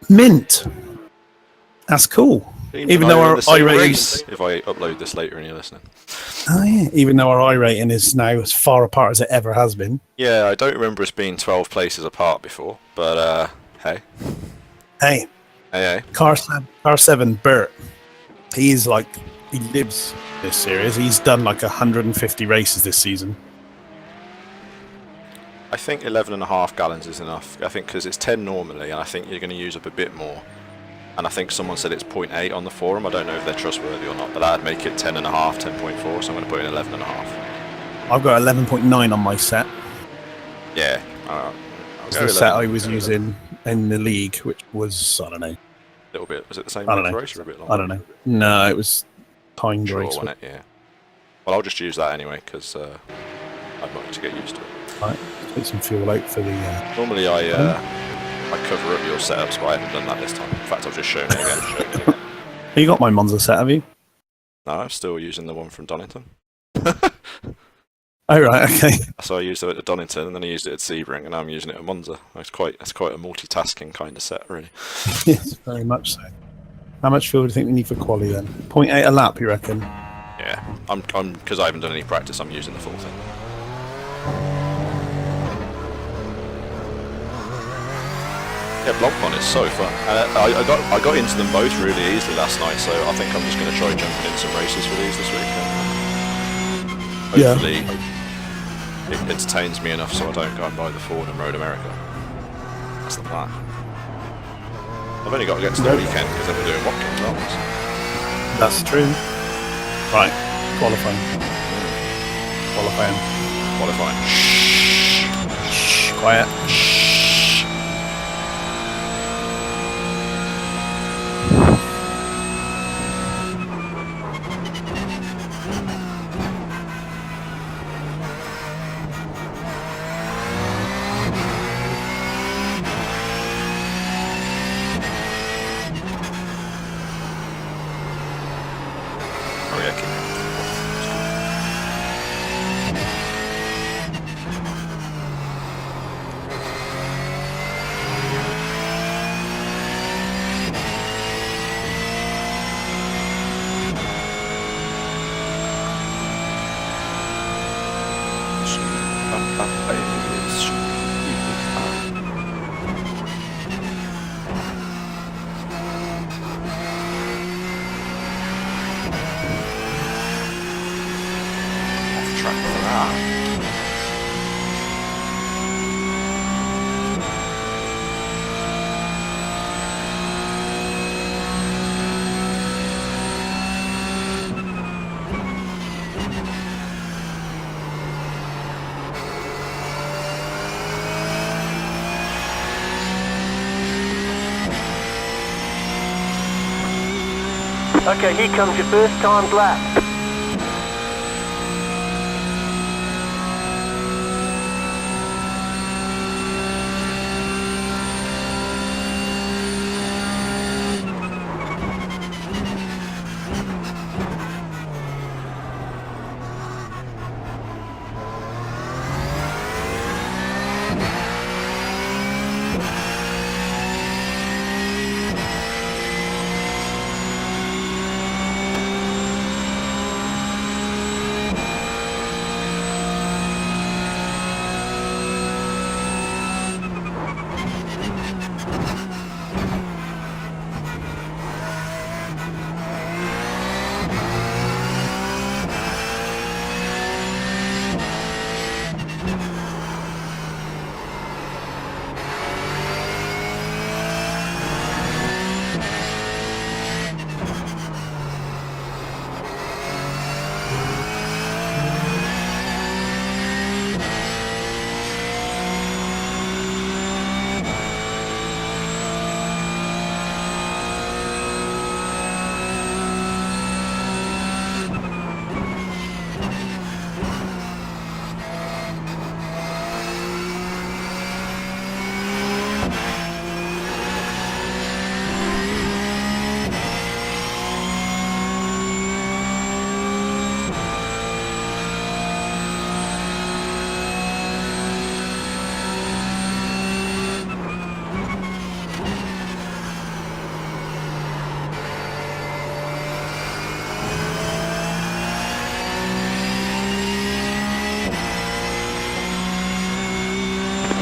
Mint. That's cool. Even though our race, if I upload this later and you're listening. Oh yeah. Even though our iRating is now as far apart as it ever has been. Yeah, I don't remember us being 12 places apart before, but hey. Hey. Car 7, Bert. He lives this series. He's done like 150 races this season. I think 11.5 gallons is enough. I think because it's 10 normally, and I think you're going to use up a bit more. And I think someone said it's 0.8 on the forum. I don't know if they're trustworthy or not, but that'd make it 10.5, 10.4. So I'm going to put in 11.5. I've got 11.9 on my set. Yeah. It's the set I was using in the league, which was, I don't know. A little bit. Was it the same race or a bit longer? I don't know. No, it was timed race. Wasn't it? Yeah. Well, I'll just use that anyway because I'd like to get used to it. Right. Put some fuel out for the... Normally I cover up your setups, but I haven't done that this time. In fact, I've just shown it again. You got my Monza set, have you? No, I'm still using the one from Donington. Oh, right, okay. So I used it at Donington, and then I used it at Sebring, and now I'm using it at Monza. It's quite a multitasking kind of set, really. Yes, very much so. How much fuel do you think we need for quali then? 0.8 a lap, you reckon? Yeah, I'm because I haven't done any practice. I'm using the full thing. Yeah, Blancpain is so fun. I got into them both really easily last night, so I think I'm just going to try jumping in some races for these this weekend. Hopefully, it entertains me enough so I don't go and buy the Ford and Road America. That's the plan. I've only got to get to the weekend because I've been doing Watkins, aren't I? That's true. Right, qualifying. Shh, quiet. Okay, here comes your first timed lap.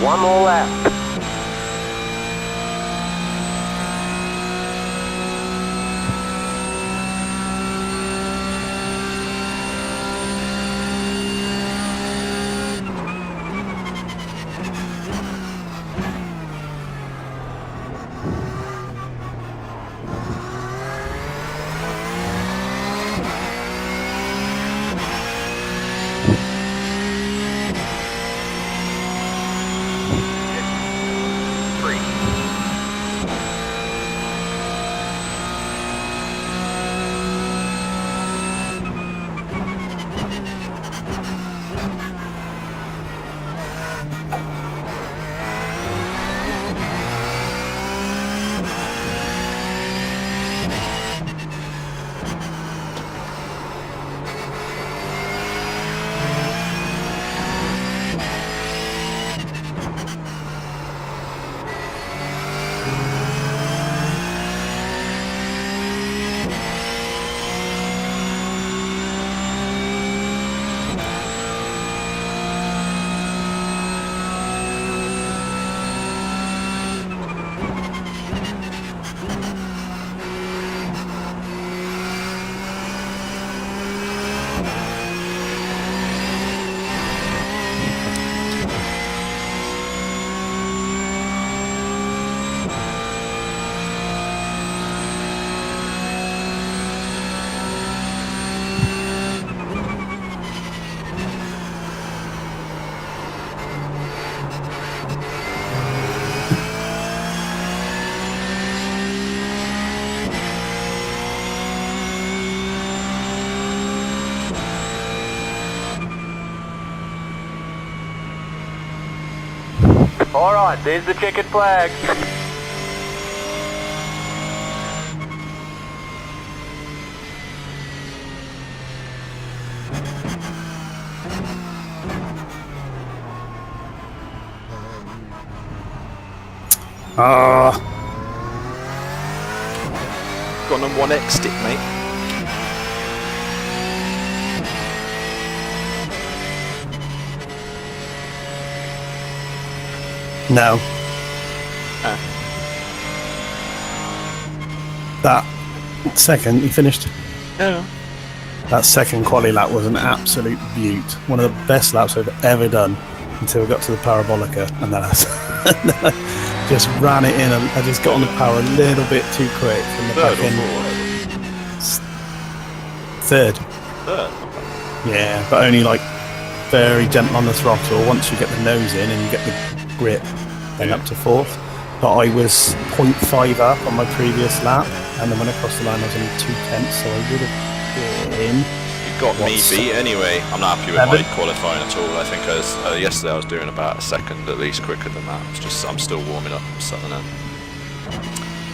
One more lap. Alright, there's the checkered flag. Got on 1x stick, mate. No. That second, you finished? Yeah. That second quali lap was an absolute beaut. One of the best laps I've ever done until we got to the Parabolica, and then I just ran it in, and I just got on the power a little bit too quick. And the back end. Third. Yeah, but only like very gentle on the throttle. Once you get the nose in and you get the grip, then up to fourth. But I was 0.5 up on my previous lap, and then when I crossed the line I was only 2/10, so I would have been... You got me beat anyway. I'm not happy with my qualifying at all. I think yesterday I was doing about a second at least quicker than that. It's just I'm still warming up, I'm settling in.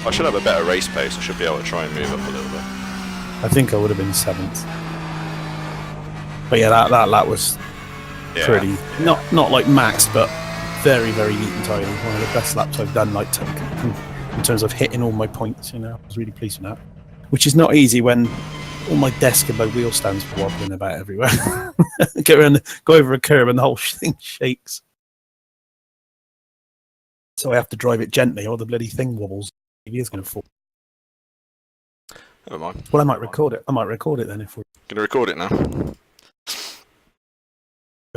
I should have a better race pace. I should be able to try and move up a little bit. I think I would have been 7th. But yeah, that lap was pretty... Not like maxed, but very, very neat and tidy. One of the best laps I've done, like in terms of hitting all my points. You know, I was really pleased with that. Which is not easy when all my desk and my wheel stands wobbling about everywhere. Go over a curb and the whole thing shakes. So I have to drive it gently, or the bloody thing wobbles. It is going to fall. Never mind. Well, I might record it. I might record it then if we're going to record it now.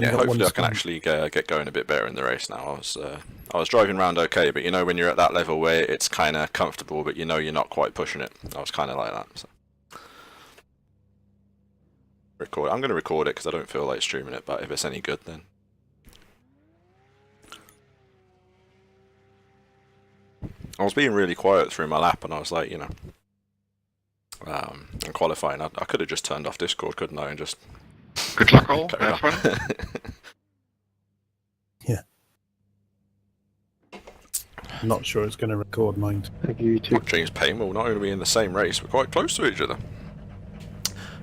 Yeah, hopefully I can actually get going a bit better in the race now. I was driving around okay, but you know when you're at that level where it's kind of comfortable, but you know you're not quite pushing it. I was kind of like that. So. I'm going to record it because I don't feel like streaming it, but if it's any good, then. I was being really quiet through my lap, and I was like, you know, in qualifying, I could have just turned off Discord, couldn't I, and just. Good luck all. Have fun. Yeah. I'm not sure it's going to record mine. Thank you, too. James Payne will not only be in the same race, we're quite close to each other.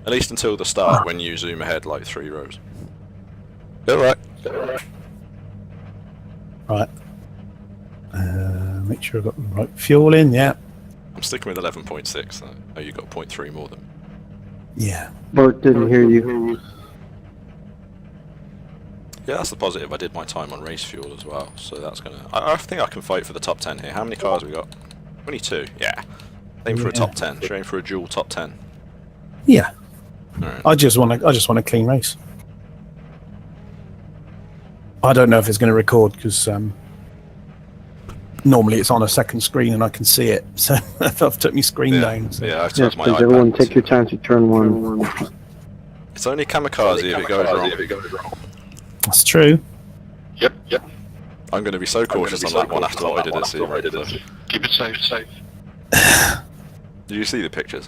At least until the start, when you zoom ahead like 3 rows. Alright. Right. Make sure I've got the right fuel in, yeah. I'm sticking with 11.6. Oh, you got 0.3 more than. Yeah. Bart didn't hear you. Yeah, that's the positive. I did my time on race fuel as well, so that's gonna. I think I can fight for the top 10 here. How many cars we got? 22. Yeah. Aim for a top 10. Should aim for a dual top 10. Yeah. Right. I just want a clean race. I don't know if it's going to record because normally it's on a second screen and I can see it. So I've took my screen down. So. Yeah, I've Yes, took my please, iPad. everyone take your time to turn one. It's only kamikaze if it goes wrong. That's true. Yep. I'm going to be so cautious on that one after what I did at Sebring. Keep it safe. Did you see the pictures?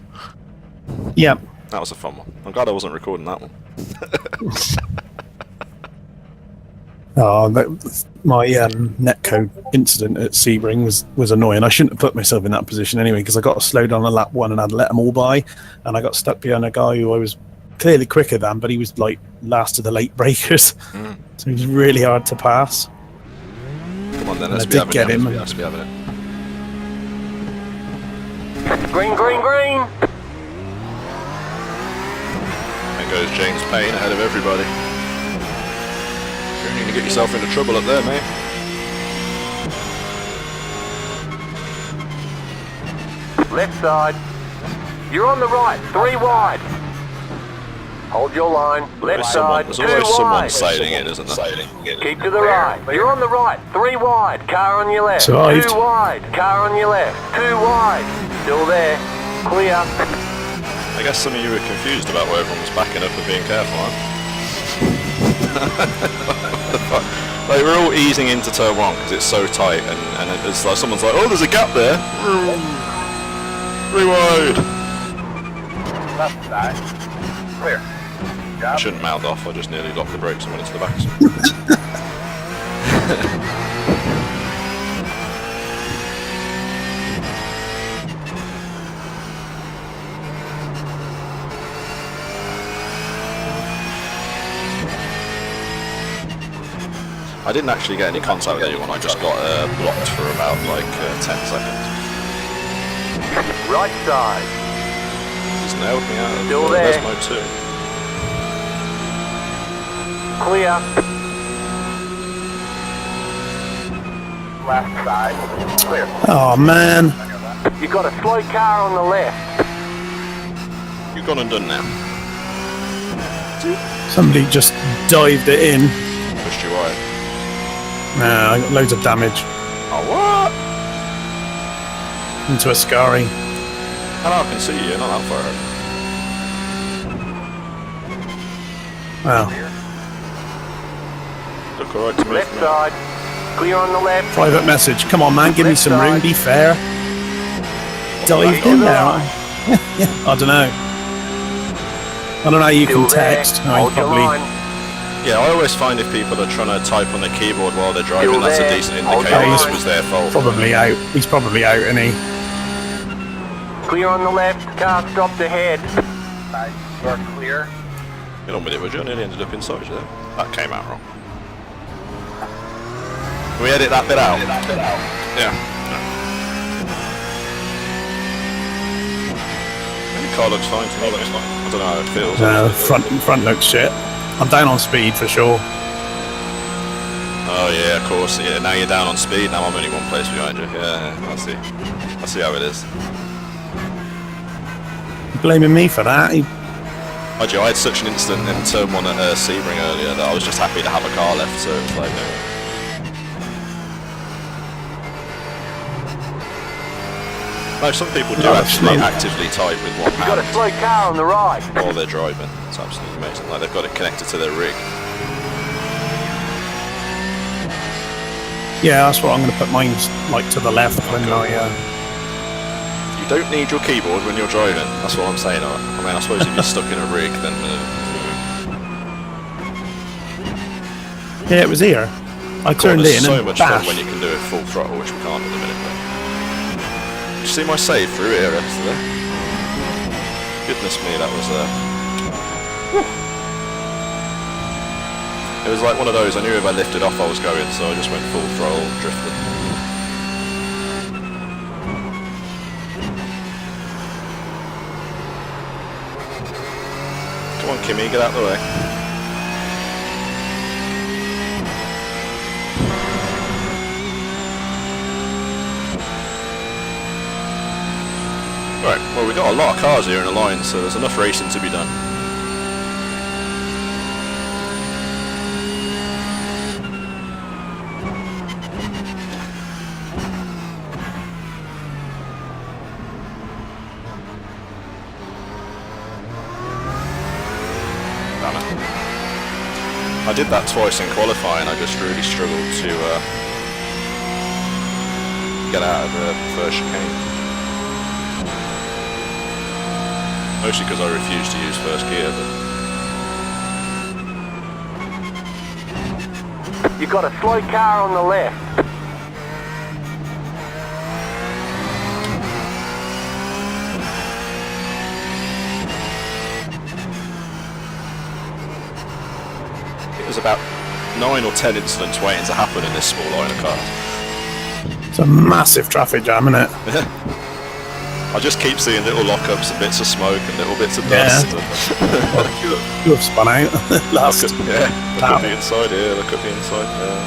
Yeah. That was a fun one. I'm glad I wasn't recording that one. Oh, my netcode incident at Sebring was annoying. I shouldn't have put myself in that position anyway because I got to slow down on lap 1 and I'd let them all by, and I got stuck behind a guy who I was clearly quicker than, but he was like last of the late breakers, so he was really hard to pass. Come on then, I let's be did having get it. him. Let's be having it. Green. There goes James Payne ahead of everybody. You're going to get yourself into trouble up there, mate. Left side. You're on the right. 3 wide. Hold your line. Left side. There's 2 always someone wide. sailing it, isn't there? Keep to the right. You're on the right. 3 wide. Car on your left. Survived. 2 wide. Car on your left. 2 wide. Still there. Clear. I guess some of you were confused about where everyone was backing up and being careful, huh? Like, we're all easing into turn 1 because it's so tight, and it's like someone's like, oh, there's a gap there. 3 wide. Left side. Clear. I shouldn't mouth off, I just nearly locked the brakes and went into the back. I didn't actually get any contact with anyone, I just got blocked for about like 10 seconds. Right side. He's nailed me out of Still there. Desmo 2. Clear. Left side. Clear. Oh man. You got a slow car on the left. You've gone and done now. Somebody just dived it in. Pushed you wide. Nah, I got loads of damage Oh, what? into a Scari. I know I can see you, you're not that far ahead. Wow. Look alright to me. Left from side. Clear on the left. Private message. Come on, man. Give me Left some room. side. Be fair. Dived in now. I don't know. I don't know how you Still can there. text. No, Hold he's your probably. line. Yeah, I always find if people are trying to type on the keyboard while they're driving, Still that's a there. decent Hold indicator your this line. was their fault. Probably out. He's probably out, isn't he? Clear on the left. Car stopped ahead. You're clear. Get on with it, would you? I nearly ended up inside you there. That came out wrong. Can we edit that bit out? Yeah. The car looks fine to me. I don't know how it feels. Front looks shit. I'm down on speed for sure. Oh yeah, of course. Yeah, now you're down on speed. Now I'm only one place behind you. Yeah, I see. I see how it is. Blaming me for that. Mind you, I had such an incident in turn 1 at Sebring earlier that I was just happy to have a car left, so it's like, no, some people do actually actively type with one You got a hand slow car on the right. while they're driving. It's absolutely amazing. Like they've got it connected to their rig. Yeah, that's what I'm going to put mine like to the left when I. You don't need your keyboard when you're driving. That's what I'm saying. I mean, I suppose if you're stuck in a rig, then. Yeah, it was here. I turned It's in so and much fun bash. when you can do it full throttle, which we can't at the minute. But... Did you see my save through here yesterday? Goodness me, that was It was like one of those, I knew if I lifted off I was going, so I just went full throttle, drifted. Come on Kimmy, get out of the way. Right, well we've got a lot of cars here in the line, so there's enough racing to be done. I did that twice in qualifying. I just really struggled to get out of the first chicane. Mostly because I refused to use first gear. But You got a slow car on the left. there's about 9 or 10 incidents waiting to happen in this small line of cars. It's a massive traffic jam, isn't it? I just keep seeing little lockups and bits of smoke and little bits of dust. You have spun out last. Look at the inside here, look at the inside there.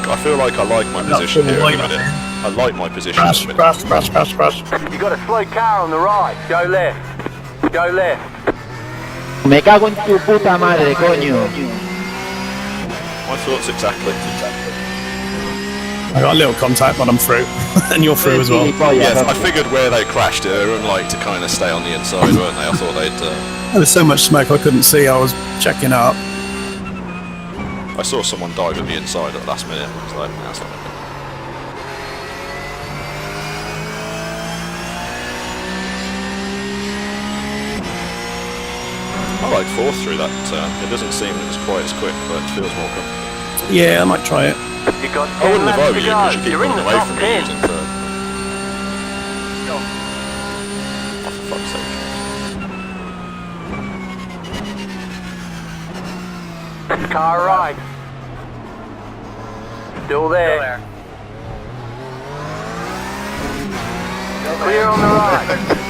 I feel like I like my position here at the minute. I like my position at the minute. Crash. You got a slow car on the right. Go left. Go left. Me cago en tu puta madre, coño. My thoughts exactly. I got a little contact, but I'm through. And you're through as well. Yes, I figured where they crashed, they were unlikely to kind of stay on the inside, weren't they? I thought they'd... There was so much smoke I couldn't see. I was checking up. I saw someone dive at the inside at the last minute. I was like, that's not good. I like fourth through that turn. It doesn't seem as quite as quick, but it feels more comfortable. Yeah, I might try it. You got I wouldn't have 10 over you because you laps to keep go. You're in running the away top from me 10. using third. Oh, for fuck's sake. Car right. Still there. Clear on the right.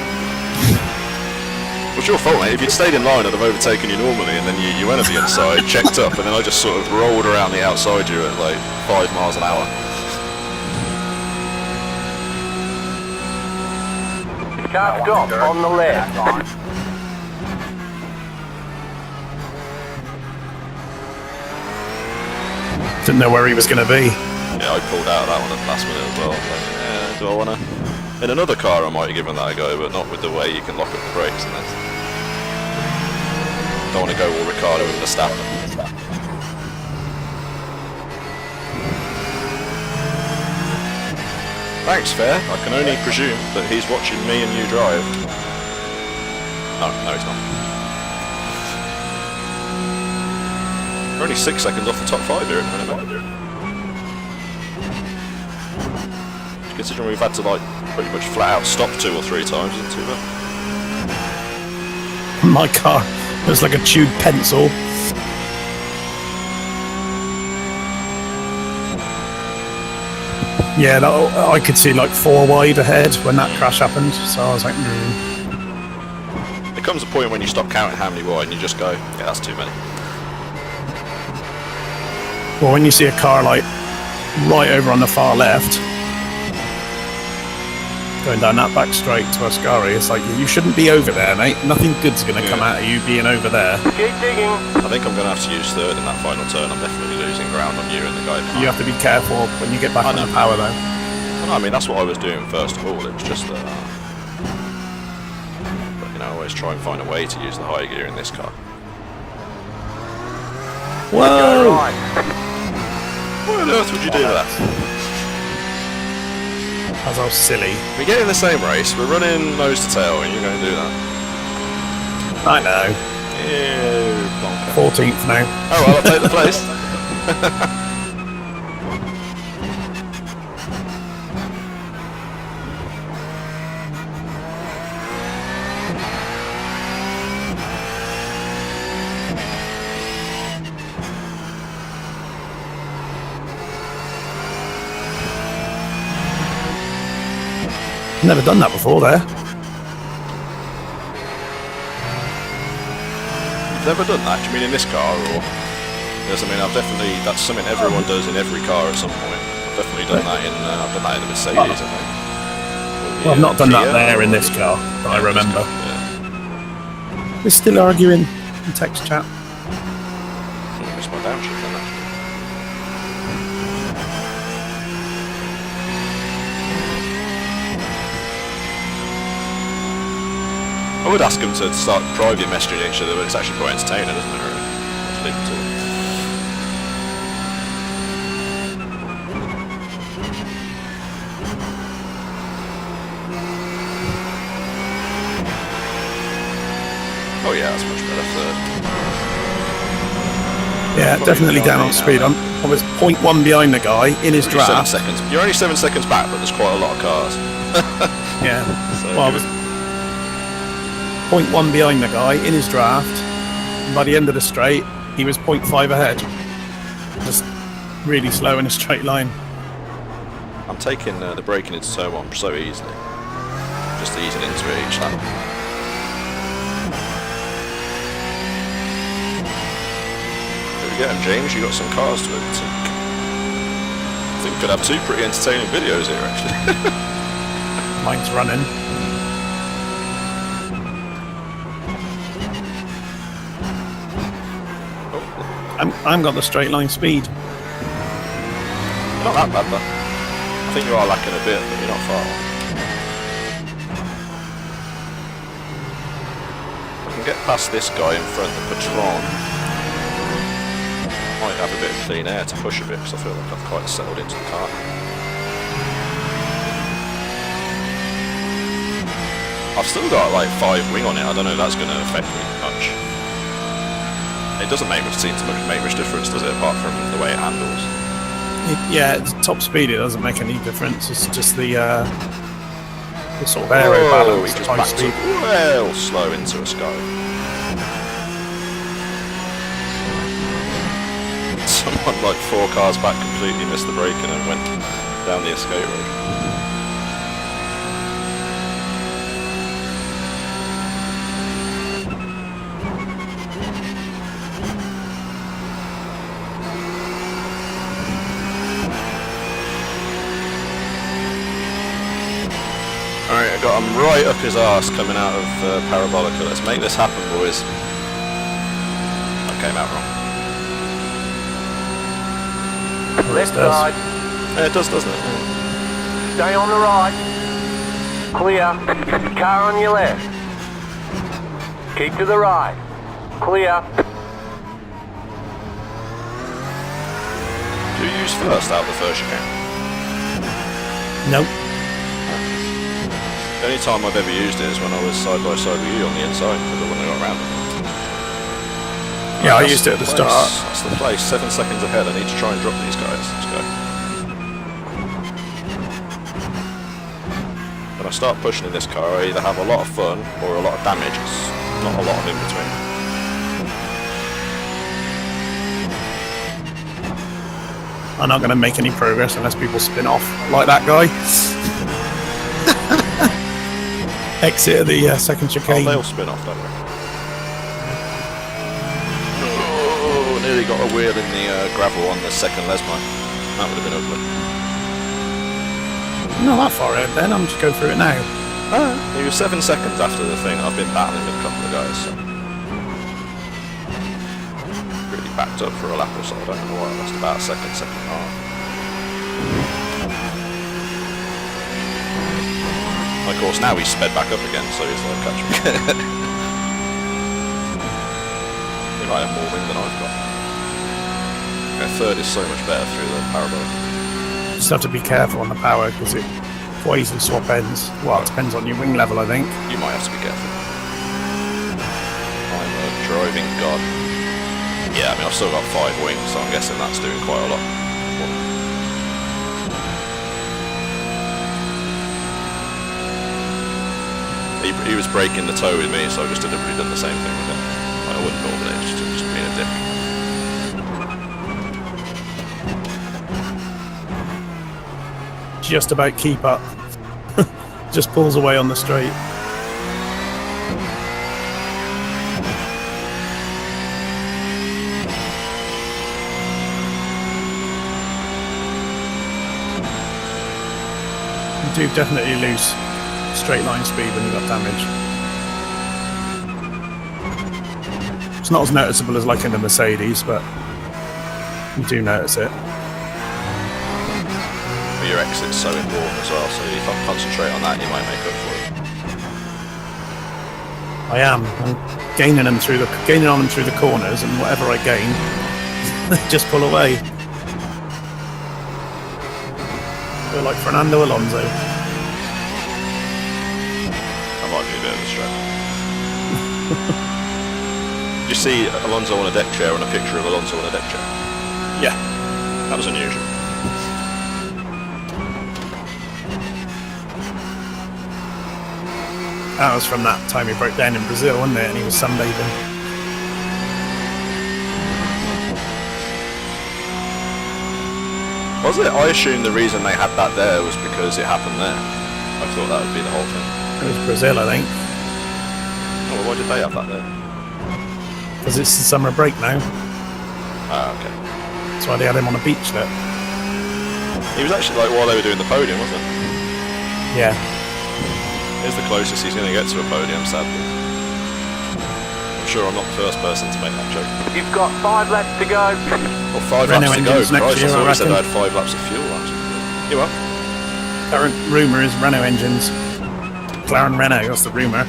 It's your fault, mate. If you'd stayed in line, I'd have overtaken you normally, and then you went at the inside, checked up, and then I just sort of rolled around the outside you at like 5 miles an hour. Car stop on the left. Didn't know where he was going to be. Yeah, I pulled out of that one at the last minute as well. Like, yeah, do I want to... In another car I might have given that a go, but not with the way you can lock up the brakes and that. Don't want to go all Ricardo with the Verstappen. Thanks, Fair. I can only presume that he's watching me and you drive. Oh, no he's not. We're only 6 seconds off the top 5 here at the minute. Considering we've had to like pretty much flat out stop 2 or 3 times, isn't too bad. My car was like a chewed pencil. Yeah, I could see like 4 wide ahead when that crash happened, so I was like, There comes a point when you stop counting how many wide and you just go, yeah, that's too many. Well, when you see a car like right over on the far left, going down that back straight to Ascari, it's like, you shouldn't be over there, mate. Nothing good's going to come out of you being over there. Keep digging. I think I'm going to have to use third in that final turn. I'm definitely losing ground on you and the guy behind. You have to be careful when you get back on the power, though. I mean, that's what I was doing first of all. It was just that... but, you know, I always try and find a way to use the high gear in this car. Go Whoa! right. Why on earth would you do that? As I was silly. We get in the same race, we're running nose to tail, and you're going to do that. I know. Ew, bonker. 14th now. Oh well, I'll take the place. Never done that before there. You've never done that? Do you mean in this car, or? Yes, I mean, that's something everyone does in every car at some point. I've definitely done that in, I've done that in the Mercedes, I think. Or the the, Well, I've not done that Kia, there in or- this car, that I Yeah, this remember. car, yeah. We're still arguing in text chat. I missed my downshift then, actually. I would ask them to start private messaging each other, but it's actually quite entertaining, isn't it? Really? Let's leave it to them. Oh yeah, that's much better. Third. Yeah, Probably definitely down on now, speed. then. I was 0.1 behind the guy in his Only 7 draft. seconds. You're only 7 seconds back, but there's quite a lot of cars. Yeah. So Well, I was 0.1 behind the guy in his draft. And by the end of the straight, he was 0.5 ahead. Just really slow in a straight line. I'm taking the braking into turn 1 so easily. Just easing into it each lap. There we go, James, you got some cars to overtake. I think we could have 2 pretty entertaining videos here, actually. Mine's running. I'm got the straight line speed. Not that bad, though. I think you are lacking a bit, but you're not far. I can get past this guy in front, the Patron. Might have a bit of clean air to push a bit, because I feel like I've quite settled into the car. I've still got like 5 wing on it. I don't know if that's going to affect me much. It doesn't seem to make much difference, does it? Apart from the way it handles. Yeah, it's top speed. It doesn't make any difference. It's just the sort of aero Whoa, balance. he just high backed speed. up well slow into a sky. Someone like 4 cars back completely missed the braking and went down the escape road. Alright, I got him right up his arse coming out of Parabolica. Let's make this happen, boys. That came out wrong. Left does. side. Yeah, it does, doesn't it? Yeah. Stay on the right. Clear. Car on your left. Keep to the right. Clear. Do you use first out of the first chicane? Nope. The only time I've ever used it is when I was side by side with you on the inside, because I wouldn't have got around it. Yeah, I That's used it at the place. start. That's the place. 7 seconds ahead. I need to try and drop these guys. Let's go. When I start pushing in this car, I either have a lot of fun or a lot of damage. It's not a lot of in between. I'm not going to make any progress unless people spin off like that guy. Exit of the second Oh, chicane. they'll spin off, don't they? Oh, nearly got a wheel in the gravel on the second Lesmine. That would have been ugly. Not that far ahead then. I'm just going through it now. He was 7 seconds after the thing. I've been battling with a couple of guys, so. Really backed up for a lap or so. I don't know why. I lost about a second and a half. Of course, now he's sped back up again, so he's like catching me. He might have more wing than I've got. Okay, third is so much better through the parabolic. Just have to be careful on the power because it quite easily swap ends. Well, it depends on your wing level, I think. You might have to be careful. I'm a driving god. Yeah, I mean, I've still got 5 wings, so I'm guessing that's doing quite a lot. He was breaking the toe with me, so I just deliberately done the same thing with him. I wouldn't normally, just being a dick. Just about keep up. Just pulls away on the straight. You do definitely lose straight line speed when you got damage. It's not as noticeable as like in the Mercedes, but you do notice it. But your exit's so important as well, so if I concentrate on that, you might make up for it. I am. I'm gaining on them through the corners, and whatever I gain, they just pull away. Feel like Fernando Alonso. That might be a bit of a stretch. You see Alonso on a deck chair and a picture of Alonso on a deck chair? Yeah. That was unusual. That was from that time he broke down in Brazil, wasn't it? And he was sunbathing. Was it? I assumed the reason they had that there was because it happened there. I thought that would be the whole thing. It was Brazil, I think. Oh, well, why did they have that there? Because it's the summer break now. Ah, okay. That's why they had him on a beachlet. He was actually like while they were doing the podium, wasn't it? Yeah. It's the closest he's going to get to a podium, sadly. I'm sure I'm not the first person to make that joke. You've got 5 laps to go. Well, 5 Renault laps to go. engines next Christ, year, I thought I you said I reckon. had 5 laps of fuel. You what? Current rumour is Renault engines. McLaren Renault, that's the rumour.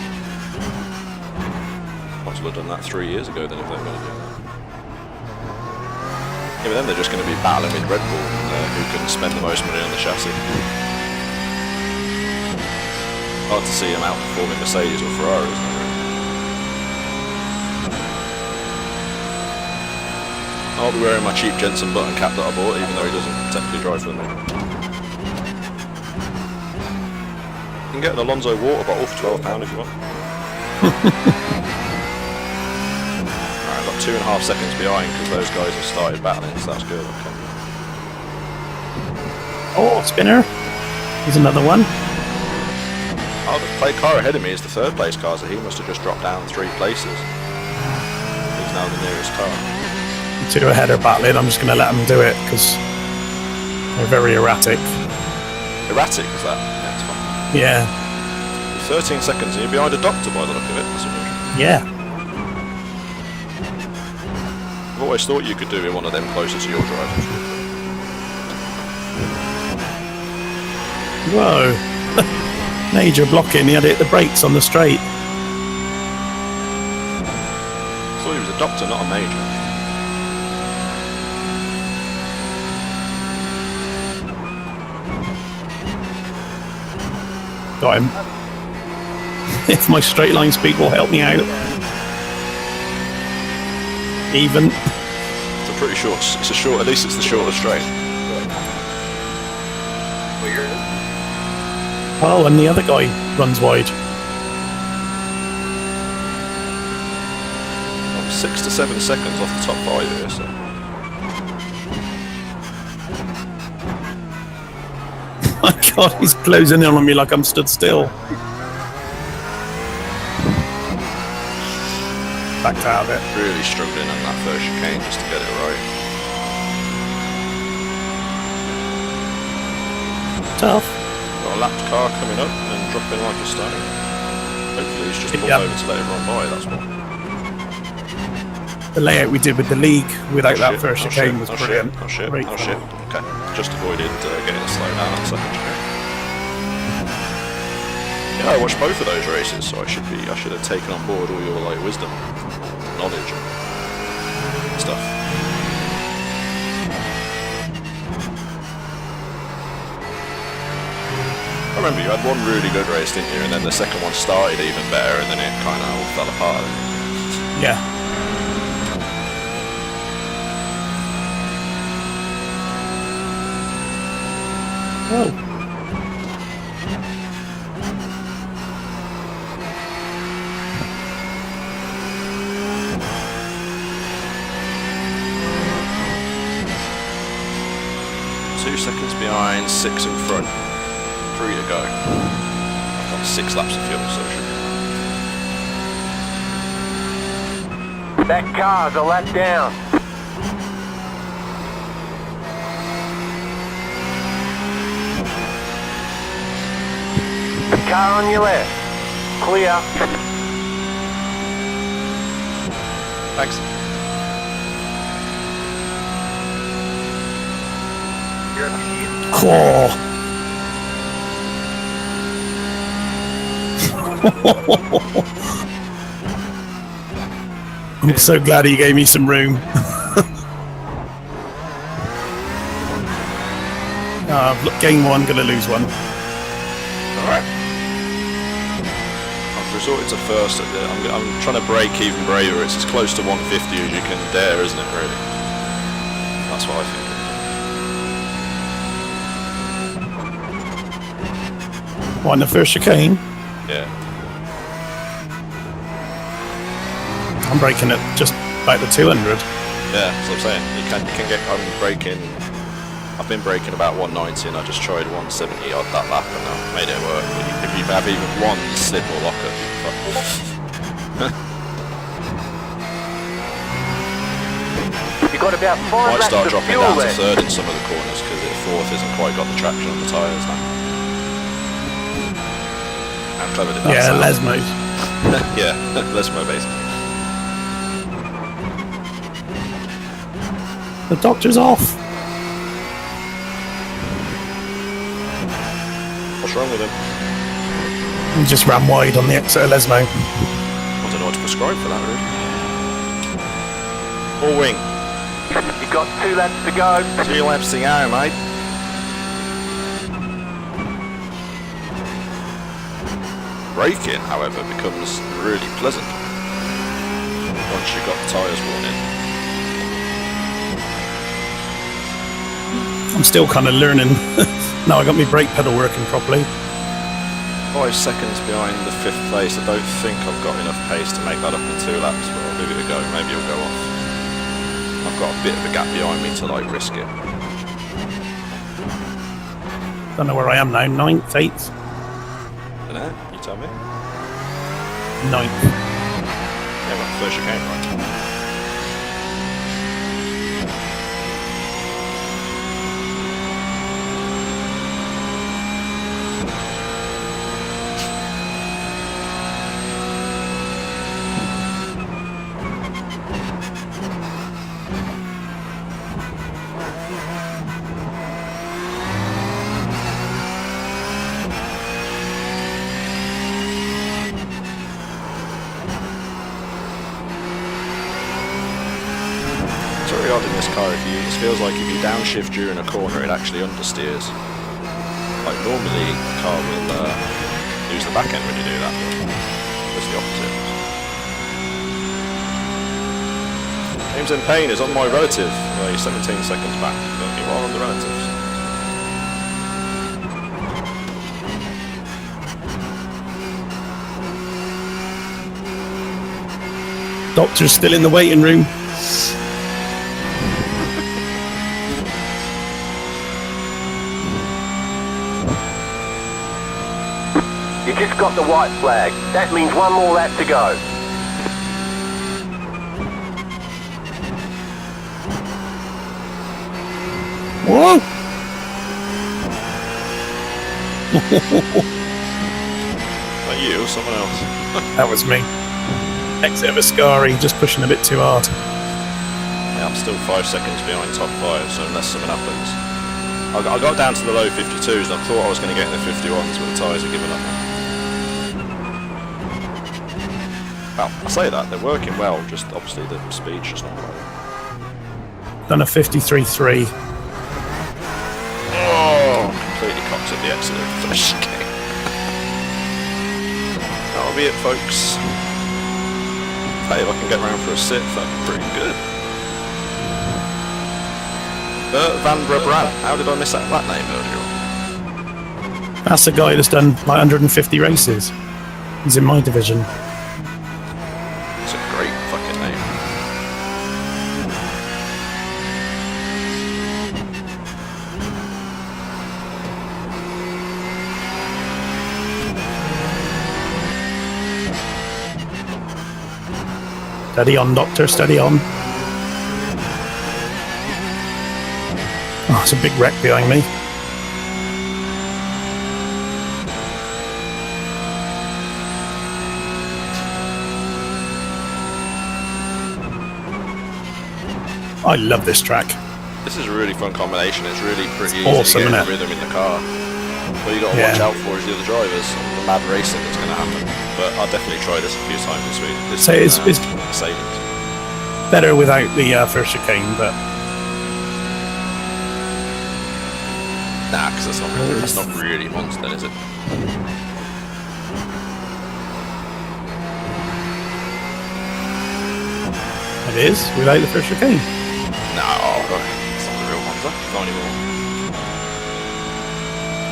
Might as well have done that 3 years ago then if they're going to do that. Yeah, but then they're just going to be battling with Red Bull who can spend the most money on the chassis. Hard to see them outperforming Mercedes or Ferrari, isn't it? I'll be wearing my cheap Jensen Button cap that I bought, even though he doesn't technically drive for them. You can get an Alonso water bottle for £12 if you want. Alright, I've got 2.5 seconds behind because those guys have started battling, so that's good. Okay. Oh, spinner. Here's another one. Oh, the car ahead of me is the 3rd place car, so he must have just dropped down 3 places. He's now the nearest car. 2 ahead are battling. I'm just going to let them do it because they're very erratic. Erratic, is that? Yeah, it's fine. Yeah. 13 seconds and you're behind a doctor by the look of it. That's unusual. Yeah. I've always thought you could do with one of them closer to your drivers. Whoa. Major blocking. He had to hit the brakes on the straight. I thought he was a doctor, not a major. Got him. If my straight line speed will help me out. Even. It's a pretty short, at least it's the shorter straight. Oh, and the other guy runs wide. I'm 6 to 7 seconds off the top 5 here, so. My God, he's closing in on me like I'm stood still. Backed out of it. Really struggling on that first chicane just to get it right. Tough. Got a lapped car coming up and then dropping like a stone. Hopefully he's just pulled Yep. over to let everyone by, that's what. The layout we did with the league without that first Oh, chicane shit, was brilliant. Oh shit, Great oh fun. shit. Okay, just avoided getting a slow down on the second chicane. Yeah, I watched both of those races, so I should have taken on board all your like wisdom, knowledge and stuff. I remember you had one really good race, didn't you? And then the second one started even better, and then it kind of all fell apart. Yeah. Oh. Two seconds behind, 6 in front, 3 to go. I've got 6 laps of fuel, so it should be. That car's a lap down. Car on your left. Clear. Thanks. Oh. I'm so glad he gave me some room. Gain one, gonna lose one. Alright. I've resorted to first at the... I'm trying to break even braver. It's as close to 150 as you can dare, isn't it, really? That's what I think. What, in the first chicane? Yeah. I'm braking at just about the 200. Yeah, that's what I'm saying. You can get... I've been braking about 190 and I just tried 170 odd that lap and I made it work. If you have even one slip or locker, You've got about 5 might laps start of dropping fuel down to left. third in some of the corners because fourth hasn't quite got the traction on the tyres now. How clever did that sound? Lesmo. Yeah, Lesmo basically. The doctor's off. What's wrong with him? He just ran wide on the exit of Lesmo. I don't know what to prescribe for that, really. All wing. You've got 2 laps to go. 2 laps to go, mate. Braking, however, becomes really pleasant once you've got the tyres worn in. I'm still kind of learning. Now I got my brake pedal working properly. 5 seconds behind the 5th place. I don't think I've got enough pace to make that up in 2 laps, but I'll give it a go. Maybe it'll go off. I've got a bit of a gap behind me to like risk it. Don't know where I am now. 9th, 8th? I don't know, you tell me. 9th. Yeah, well, first chicane, right? In this car, it feels like if you downshift during a corner, it actually understeers. Like normally, the car will use the back end when you do that, but it's the opposite. James and Payne is on my relative. Well, he's 17 seconds back, but you are on the relatives. Doctor's still in the waiting room. You just got the white flag. That means 1 more lap to go. Whoa! Not you, someone else. That was me. Exit of Ascari, just pushing a bit too hard. Yeah, I'm still 5 seconds behind top 5, so unless something happens. I got down to the low 52s and I thought I was going to get in the 51s, but the tyres are giving up now. Well, I say that, they're working well, just obviously the speed's just not right. Done a 53.3. Oh, completely cocked at the exit of the first game. That'll be it, folks. Hey, if I can get round for a 6th, that'd be pretty good. Van Brabran, how did I miss that name earlier on? That's the guy that's done like 150 races. He's in my division. It's a great fucking name. Steady on, Doctor, steady on. Oh, it's a big wreck behind me. I love this track. This is a really fun combination. It's really pretty easy awesome, to get isn't the it? rhythm in the car. What you got to watch out for is the other drivers and the mad racing that's going to happen. But I'll definitely try this a few times this week. So it's savings. better without the first chicane, but Nah, because that's not really Monza, is it? it is without the first chicane. No, it's not the real Monza. Not anymore.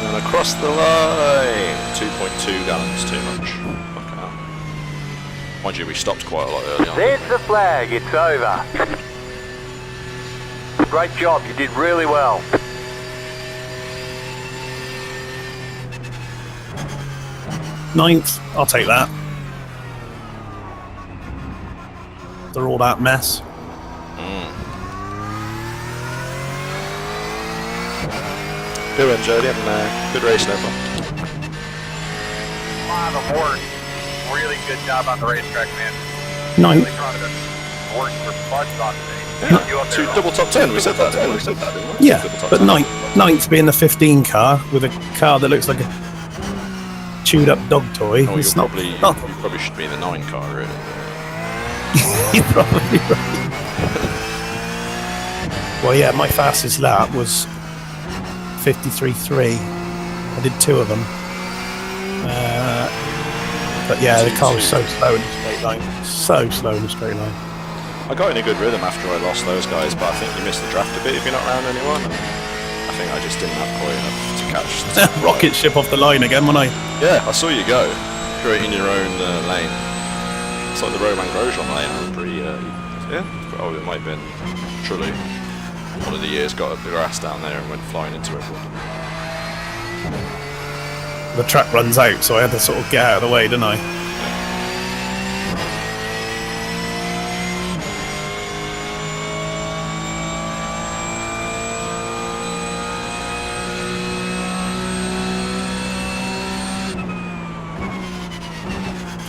And across the line, 2.2 gallons too much. Fucking hell. Mind you, we stopped quite a lot early on. There's the flag. It's over. Great job. You did really well. Ninth, I'll take that. They're all that mess. Good win, Jody, and good race, no fun. Wow, the board. Really good job on the racetrack, man. Ninth. Really proud of it. Worked for butts on today. Yeah, You up two there, double top 10, we said that, didn't we? Yeah, Double top but 10. ninth being the 15 car with a car that looks like a chewed up dog toy. Oh, It's you not. probably should be in the 9 car, really. You're probably right. Well, yeah, my fastest lap was 53.3. I did 2 of them. But yeah, the car was so slow in a straight line. So slow in a straight line. I got in a good rhythm after I lost those guys, but I think you missed the draft a bit if you're not around anyone. And I think I just didn't have quite enough to catch. Rocket ship off the line again, when I. Yeah, I saw you go. Creating your own lane. It's like the Roman Grosjean lane. I was pretty, yeah. Oh, it might have been truly one of the years got the grass down there and went flying into everyone. The track runs out, so I had to sort of get out of the way, didn't I?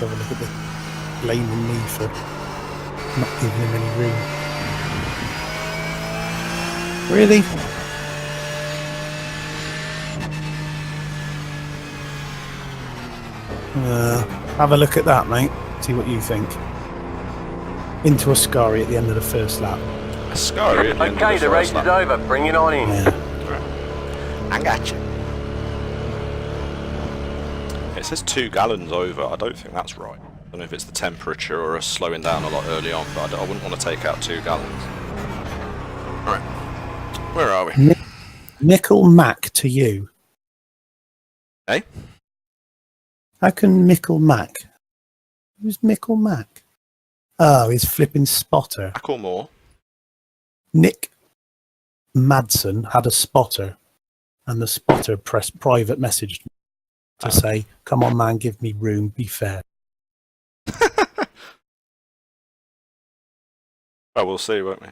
Have a look at the blaming me for not giving him any room. Really? Have a look at that, mate. See what you think. Into a Ascari at the end of the first lap. Ascari at the end Okay, of the race first is lap. over. Bring it on in. Yeah. I got you. It says 2 gallons over. I don't think that's right. I don't know if it's the temperature or us slowing down a lot early on, but I wouldn't want to take out 2 gallons. Alright. Where are we? Nickel Mac to you. Hey? How can Mickle Mac? Who's Mickle Mac? Oh, he's flipping spotter. Acklemore. Nick Madsen had a spotter, and the spotter pressed private message to say, "Come on, man, give me room, be fair." Oh, we'll see, won't we?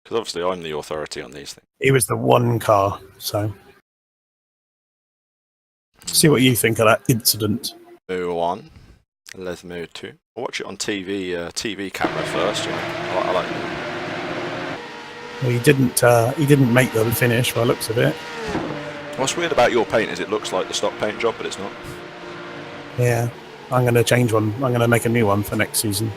Because obviously I'm the authority on these things. He was the one car, so see what you think of that incident. Move on. Let's move to. I'll watch it on TV camera first. You know, I like it. Well, he didn't make the finish by the looks of it. What's weird about your paint is it looks like the stock paint job, but it's not. Yeah, I'm going to change one. I'm going to make a new one for next season.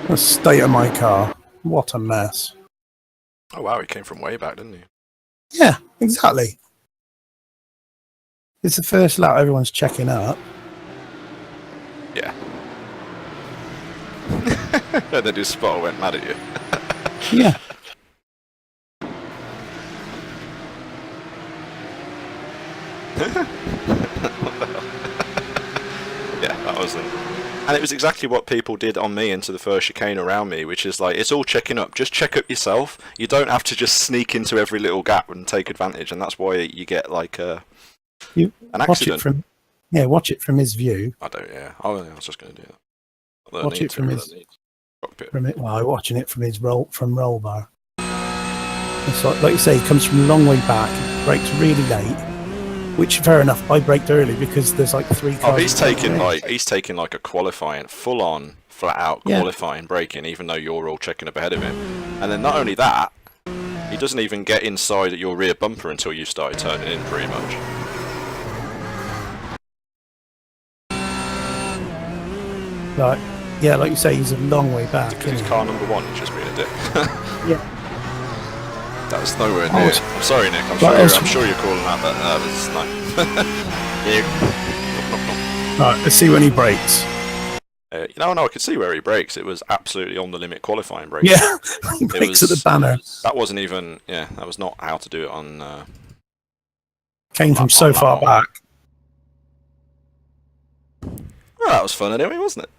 The state of my car. What a mess. Oh wow, he came from way back, didn't he? Yeah, exactly. It's the first lap, everyone's checking up. Yeah. And then his spotter went mad at you. Yeah. Yeah, that was them. And it was exactly what people did on me into the first chicane around me, which is like, it's all checking up. Just check up yourself. You don't have to just sneak into every little gap and take advantage, and that's why you get like an accident. Watch it from his view. I don't. Yeah, I was just going to do that. Watch it from his cockpit. Well, I'm watching it from his roll bar. It's like you say, he comes from a long way back, brakes really late. Which, fair enough, I braked early because there's like 3 cars. Oh, he's taking like a qualifying full on flat out qualifying braking, even though you're all checking up ahead of him. And then not only that, he doesn't even get inside at your rear bumper until you started turning in, pretty much. Like, yeah, like you say, he's a long way back. Because he's car number 1, he's just being a dick. Yeah. That was nowhere near. I'm sorry, Nick. I'm sure you're calling out that. That was no. Right, let's see when he brakes. No, I could see where he brakes. It was absolutely on the limit qualifying braking. Yeah, he brakes at the banner. That wasn't even. Yeah, that was not how to do it on. Came from so far back. Well, that was fun anyway, wasn't it?